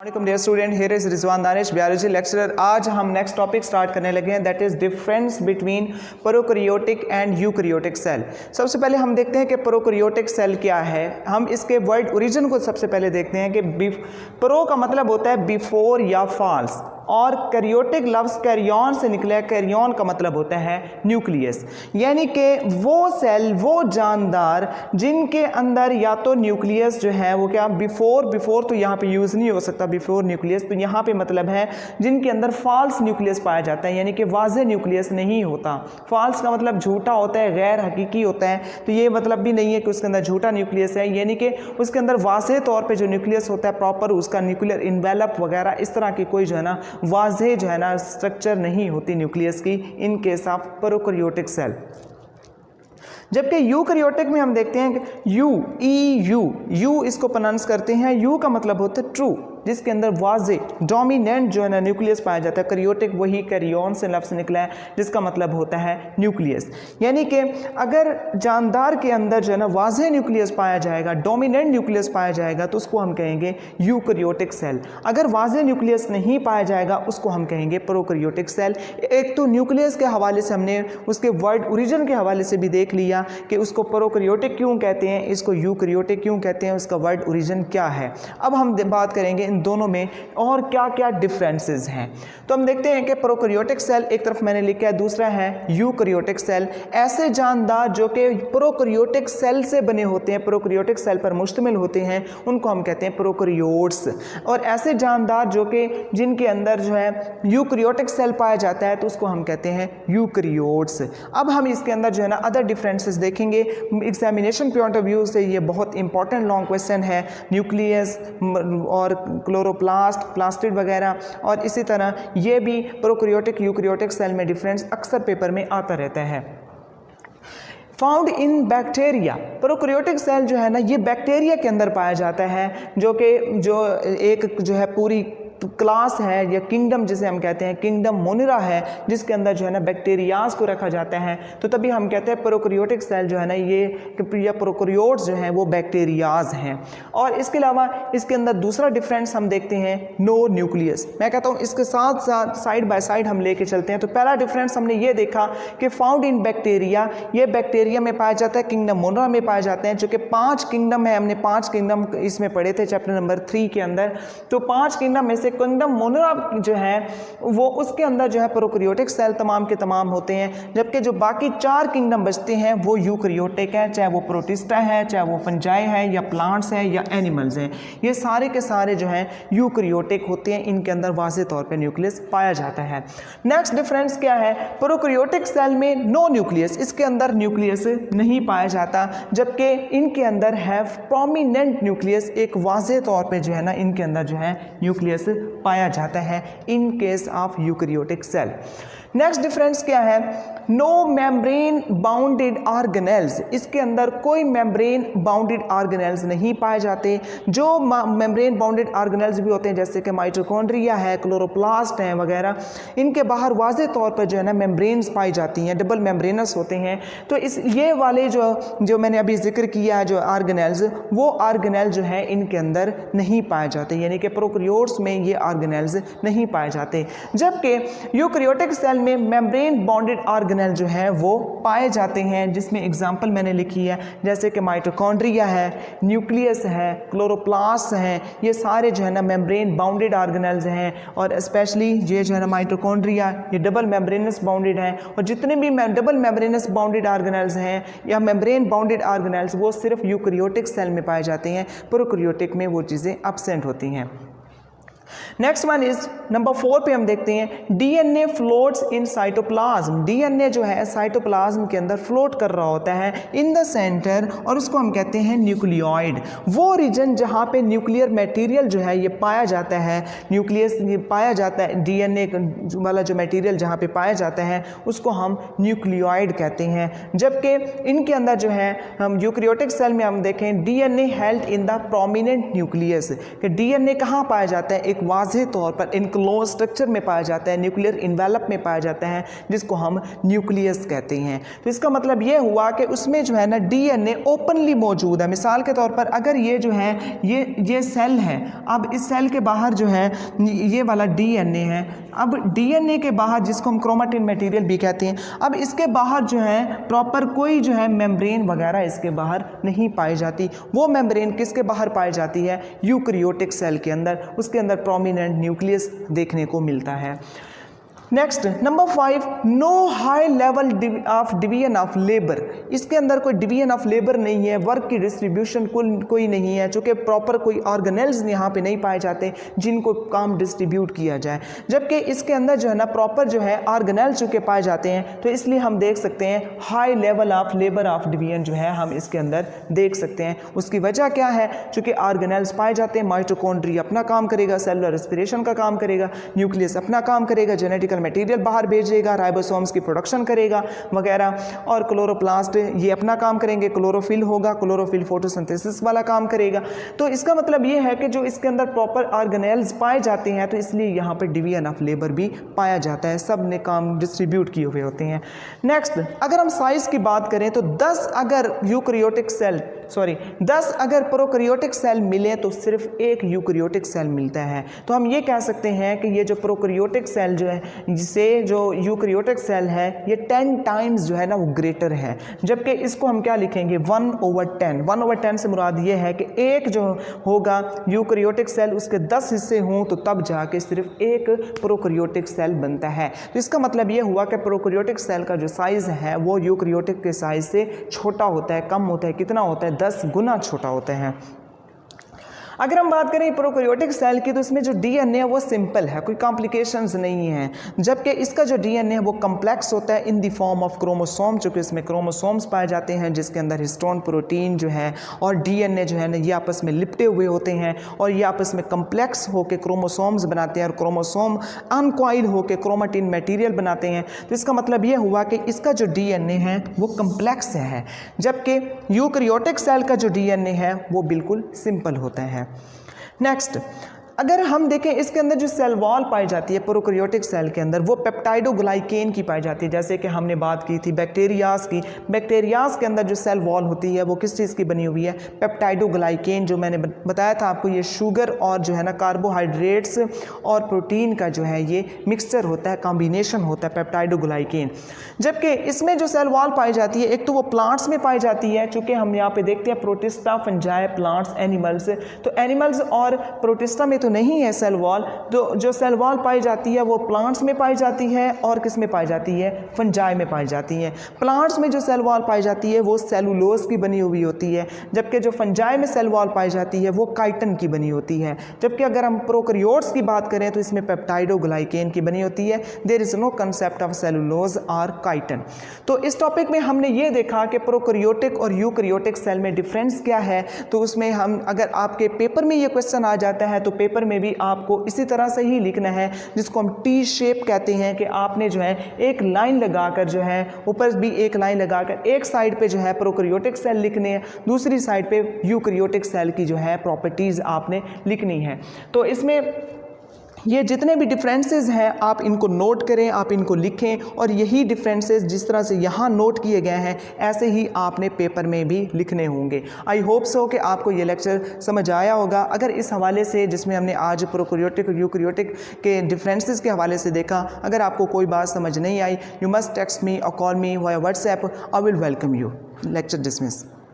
Dear student, here is Rizwan Danish, biology lecturer. आज हम next topic start करने लगे हैं, that is difference between prokaryotic and eukaryotic cell. सबसे पहले हम देखते हैं कि प्रोकैरियोटिक सेल क्या है। हम इसके वर्ड ओरिजिन को सबसे पहले देखते हैं कि प्रो का मतलब होता है बिफोर या फॉल्स, और कैरियोटिक लफ्ज़ कैरियन से निकला है। कैरियन का मतलब होता है न्यूक्लियस, यानी कि वो सेल, वो जानदार जिनके अंदर या तो न्यूक्लियस जो है वो क्या बिफोर तो यहाँ पे यूज़ नहीं हो सकता बिफोर न्यूक्लियस, तो यहाँ पे मतलब है जिनके अंदर फॉल्स न्यूक्लियस पाया जाता है, यानी कि वाज़े न्यूक्लियस नहीं होता। फॉल्स का मतलब झूठा होता है, गैर हकीकी होता है, तो ये मतलब भी नहीं है कि उसके अंदर झूठा न्यूक्लियस है, यानी कि उसके अंदर वाज़े तौर पर जो न्यूक्लियस होता है प्रॉपर, उसका न्यूक्लियर इन्वेलप वगैरह इस तरह की कोई जो है ना वाज़े जो है ना स्ट्रक्चर नहीं होती न्यूक्लियस की in case of prokaryotic cell. जबकि यूकैरियोटिक में हम देखते हैं कि यू इसको प्रोनाउंस करते हैं। यू का मतलब होता है ट्रू, जिसके अंदर वाज़े डोमिनेंट जो है ना न्यूक्लियस पाया जाता है। कैरियोटिक वही कैरियन से लफ्ज़ निकला है जिसका मतलब होता है न्यूक्लियस, यानी कि अगर जानदार के अंदर जो है ना वाज़े न्यूक्लियस पाया जाएगा, डोमिनेंट न्यूक्लियस पाया जाएगा, तो उसको हम कहेंगे यूकैरियोटिक सेल। अगर वाज़े न्यूक्लियस नहीं पाया जाएगा उसको हम कहेंगे प्रोकैरियोटिक सेल। एक तो न्यूक्लियस के हवाले से हमने उसके वर्ड ओरिजिन के हवाले से भी देख लिया कि उसको प्रोकैरियोटिक क्यों कहते हैं, इसको यूकैरियोटिक क्यों कहते हैं, उसका वर्ड ओरिजिन क्या है। अब हम बात करेंगे इन दोनों में और क्या क्या डिफरेंसेस हैं। तो हम देखते हैं कि प्रोकैरियोटिक सेल एक तरफ मैंने लिखा है, दूसरा है यूकैरियोटिक सेल। ऐसे जानदार जो कि प्रोकैरियोटिक सेल से बने होते हैं, प्रोकैरियोटिक सेल पर मुश्तमिल होते हैं, उनको हम कहते हैं प्रोकैरियोट्स। और ऐसे जानदार जो कि जिनके अंदर जो है यूकैरियोटिक सेल पाया जाता है, तो उसको हम कहते हैं यूकैरियोट्स। अब हम इसके अंदर जो है ना अदर डिफरेंसेस देखेंगे। एग्जामिनेशन पॉइंट ऑफ व्यू से ये बहुत इंपॉर्टेंट लॉन्ग क्वेश्चन है। न्यूक्लियस और क्लोरोप्लास्ट, प्लास्टिड वगैरह, और इसी तरह ये भी प्रोकैरियोटिक यूकैरियोटिक सेल में डिफरेंस अक्सर पेपर में आता रहता है। Found in bacteria, prokaryotic cell जो है ना ये बैक्टीरिया के अंदर पाया जाता है, जो एक जो है पूरी क्लास है या किंगडम जिसे हम कहते हैं, किंगडम मोनिरा है, जिसके अंदर जो है ना बैक्टीरियाज को रखा जाता है। तो तभी हम कहते हैं प्रोकैरियोटिक सेल जो है ना ये प्रोकैरियोट्स जो हैं वो बैक्टीरियाज हैं। और इसके अलावा इसके अंदर दूसरा डिफरेंस हम देखते हैं, नो न्यूक्लियस। मैं कहता हूँ इसके साथ साथ साइड बाय साइड हम लेके चलते हैं। तो पहला डिफरेंस हमने ये देखा कि फाउंड इन बैक्टीरिया, ये बैक्टीरिया में पाया जाता है, किंगडम मोनिरा में पाए जाते हैं, जो कि 5 किंगडम है। हमने 5 किंगडम इसमें पढ़े थे चैप्टर नंबर 3 के अंदर। तो 5 किंगडम में किंगडम मोनिरा जो है वो उसके अंदर जो है प्रोकैरियोटिक सेल तमाम के तमाम होते हैं, जबकि जो बाकी 4 किंगडम बचते हैं वो यूकैरियोटिक हैं, चाहे वो प्रोटिस्टा है, चाहे वो फंजाई है, या प्लांट्स हैं, या एनिमल्स हैं। ये सारे के सारे जो हैं यूकैरियोटिक होते हैं, इनके अंदर वाज़े तौर पे न्यूक्लियस पाया जाता है। नेक्स्ट डिफरेंस क्या है, प्रोकैरियोटिक सेल में नो न्यूक्लियस, इसके अंदर न्यूक्लियस नहीं पाया जाता, जबकि इनके अंदर है प्रोमिनेंट न्यूक्लियस, एक वाज़े तौर पे जो है ना इनके अंदर जो है न्यूक्लियस पाया जाता है in case of eukaryotic cell. Next difference क्या है, नो मेम्ब्रेन बाउंडेड ऑर्गेनेल्स, इसके अंदर कोई मेम्ब्रेन बाउंडेड ऑर्गेनेल्स नहीं पाए जाते। जो मेम्ब्रेन बाउंडेड ऑर्गेनेल्स भी होते हैं जैसे कि माइटोकॉन्ड्रिया है, क्लोरोप्लास्ट हैं वगैरह, इनके बाहर वाज़े तौर पर जो है ना मेम्ब्रेन्स पाई जाती हैं, डबल मेम्ब्रेनस होते हैं। तो ये वाले जो मैंने अभी जिक्र किया जो ऑर्गेनेल्स, वो ऑर्गेनेल जो है इनके अंदर नहीं पाए जाते, यानी कि प्रोकैरियोट्स में ये ऑर्गेनेल्स नहीं पाए जाते। जबकि यूकैरियोटिक सेल में मेम्ब्रेन बाउंडेड ऑर्गेनेल जो है वो पाए जाते हैं, जिसमें एग्जांपल मैंने लिखी है जैसे कि माइटोकॉन्ड्रिया है, न्यूक्लियस है, क्लोरोप्लास्ट हैं, ये सारे जो है ना मेम्ब्रेन बाउंडेड ऑर्गेनेल्स हैं। और स्पेशली ये जो है ना माइटोकॉन्ड्रिया ये डबल मेम्ब्रेनस बाउंडेड है, और जितने भी डबल मेम्ब्रेनस बाउंडेड ऑर्गेनेल्स हैं या मेम्ब्रेन बाउंडेड ऑर्गेनेल्स वो सिर्फ यूकैरियोटिक सेल में पाए जाते हैं, प्रोकैरियोटिक में वो चीज़ें एब्सेंट होती हैं। नेक्स्ट वन इज नंबर 4 पे हम देखते हैं DNA floats in cytoplasm. DNA जो है साइटोप्लाज्म के अंदर फ्लोट कर रहा होता है इन द सेंटर, और उसको हम कहते हैं न्यूक्लियोइड। वो रीजन जहाँ पे न्यूक्लियर मटेरियल जो है ये पाया जाता है, न्यूक्लियस ये पाया जाता है, डीएनए वाला जो मटेरियल जहाँ पे पाया जाता है उसको हम न्यूक्लियोइड कहते हैं। जबकि इनके अंदर जो है हम यूकैरियोटिक सेल में हम देखें DNA held in the prominent nucleus, कि डीएनए कहाँ पाया जाता है, एक वाज़ेह तौर पर इनक्लोज स्ट्रक्चर में पाया जाता है, न्यूक्लियर इन्वेलप में पाया जाता है, जिसको हम न्यूक्लियस कहते हैं। तो इसका मतलब ये हुआ कि उसमें जो है ना डीएनए ओपनली मौजूद है। मिसाल के तौर पर अगर ये जो है ये सेल है, अब इस सेल के बाहर जो है ये वाला डीएनए है, अब डीएनए के बाहर जिसको हम क्रोमेटिन मटेरियल भी कहते हैं, अब इसके बाहर जो है प्रॉपर कोई जो है मेम्ब्रेन वगैरह इसके बाहर नहीं पाई जाती। वो मेम्ब्रेन किसके बाहर पाई जाती है? यूकैरियोटिक सेल के अंदर, उसके अंदर प्रोमिनेंट न्यूक्लियस देखने को मिलता है। Next number 5, no high level of division of labour. इसके अंदर कोई डिवीजन ऑफ लेबर नहीं है, वर्क की डिस्ट्रीब्यूशन कोई नहीं है, चूँकि प्रॉपर कोई ऑर्गेनेल्स यहाँ पे नहीं पाए जाते जिनको काम डिस्ट्रीब्यूट किया जाए, जबकि इसके अंदर जो है ना प्रॉपर जो है ऑर्गेनेल चूँकि पाए जाते हैं, तो इसलिए हम देख सकते हैं high level of labour of division जो है हम इसके अंदर देख सकते हैं। उसकी वजह क्या है? चूँकि ऑर्गेनेल्स पाए जाते हैं, माइटोकॉन्ड्रिया अपना काम करेगा, सेलुलर रेस्पिरेशन का काम करेगा, न्यूक्लियस अपना काम करेगा, जेनेटिकल मटेरियल बाहर भेजेगा, राइबोसोम्स की प्रोडक्शन करेगा वगैरह, और क्लोरोप्लास्ट ये अपना काम करेंगे, क्लोरोफिल होगा, क्लोरोफिल फोटोसिंथेसिस वाला काम करेगा। तो इसका मतलब ये है कि जो इसके अंदर प्रॉपर ऑर्गेनेल्स पाए जाते हैं, तो इसलिए यहाँ पे डिवीजन ऑफ लेबर भी पाया जाता है, सब ने काम डिस्ट्रीब्यूट किए हुए होते हैं। नेक्स्ट, अगर हम साइज की बात करें तो 10 अगर प्रोकैरियोटिक सेल मिले तो सिर्फ एक यूकैरियोटिक सेल मिलता है। तो हम ये कह सकते हैं कि ये जो प्रोकैरियोटिक सेल जो है, जिसे जो यूकैरियोटिक सेल है, ये 10 टाइम्स जो है ना वो ग्रेटर है, जबकि इसको हम क्या लिखेंगे? 1/10। 1/10 से मुराद ये है कि एक जो होगा यूकैरियोटिक सेल, उसके 10 हिस्से हों तो तब जाके सिर्फ एक प्रोकैरियोटिक सेल बनता है। तो इसका मतलब ये हुआ कि प्रोकैरियोटिक सेल का जो साइज़ है वो यूकैरियोटिक के साइज़ से छोटा होता है, कम होता है। कितना होता है? 10 गुना छोटा होता है। अगर हम बात करें प्रोकैरियोटिक सेल की, तो इसमें जो डीएनए है वो सिंपल है, कोई कॉम्प्लिकेशंस नहीं है, जबकि इसका जो डीएनए है वो कम्प्लेक्स होता है in the form of chromosome, चूँकि इसमें क्रोमोसोम्स पाए जाते हैं जिसके अंदर हिस्टोन प्रोटीन जो है और डीएनए जो है ना ये आपस में लिपटे हुए होते हैं, और ये आपस में कम्प्लेक्स होकर क्रोमोसोम्स बनाते हैं, और क्रोमोसोम अनकॉइल होकर क्रोमेटिन मटीरियल बनाते हैं। तो इसका मतलब ये हुआ कि इसका जो डीएनए है वो कम्प्लेक्स है, जबकि यूकैरियोटिक सेल का जो डीएनए है वो बिल्कुल सिंपल होता है। नेक्स्ट, अगर हम देखें इसके अंदर जो सेल वॉल पाई जाती है प्रोकैरियोटिक सेल के अंदर, वो पेप्टाइडोग्लाइकेन की पाई जाती है। जैसे कि हमने बात की थी बैक्टीरियाज की, बैक्टीरियाज के अंदर जो सेल वॉल होती है वो किस चीज़ की बनी हुई है? पेप्टाइडोग्लाइकेन, जो मैंने बताया था आपको, ये शुगर और जो है ना कार्बोहाइड्रेट्स और प्रोटीन का जो है ये मिक्सचर होता है, कॉम्बिनेशन होता है पेप्टाइडोग्लाइकेन। जबकि इसमें जो सेल वॉल पाई जाती है, एक तो वो प्लांट्स में पाई जाती है, चूँकि हम यहाँ पे देखते हैं प्रोटिस्टा, फंजाई, प्लांट्स, एनिमल्स, तो एनिमल्स और प्रोटिस्टा में तो नहीं है सेल वॉल। तो जो सेल वॉल पाई जाती है वो प्लांट्स में पाई जाती है, और किस में पाई जाती है? फंजाई में पाई जाती है। प्लांट्स में जो सेल वॉल पाई जाती है वो सेलुलोज की बनी हुई होती है, जबकि जो फंजाई में सेल वॉल पाई जाती है वो काइटन की बनी होती है। जबकि अगर हम प्रोकैरियोट्स की बात करें तो इसमें पेप्टाइडोग्लाइकेन की बनी होती है। There is no concept of cellulose और काइटन। तो इस टॉपिक में हमने ये देखा कि प्रोकैरियोटिक और यूकैरियोटिक सेल में डिफरेंस क्या है। तो उसमें हम, अगर आपके पेपर में ये क्वेश्चन आ जाता है तो पेपर में भी आपको इसी तरह से ही लिखना है, जिसको हम टी शेप कहते हैं, कि आपने जो है एक लाइन लगाकर जो है ऊपर भी एक लाइन लगाकर एक साइड पे जो है प्रोकैरियोटिक सेल लिखने हैं, दूसरी साइड पे यूकैरियोटिक सेल की जो है प्रॉपर्टीज़ आपने लिखनी है। तो इसमें ये जितने भी डिफरेंसेस हैं आप इनको नोट करें, आप इनको लिखें, और यही डिफरेंसेस जिस तरह से यहाँ नोट किए गए हैं ऐसे ही आपने पेपर में भी लिखने होंगे। आई होप सो कि आपको ये लेक्चर समझ आया होगा। अगर इस हवाले से, जिसमें हमने आज प्रोकैरियोटिक और यूकैरियोटिक के डिफरेंसेस के हवाले से देखा, अगर आपको कोई बात समझ नहीं आई, यू मस्ट टेक्स्ट मी और call me via WhatsApp, I will welcome you. Lecture dismiss.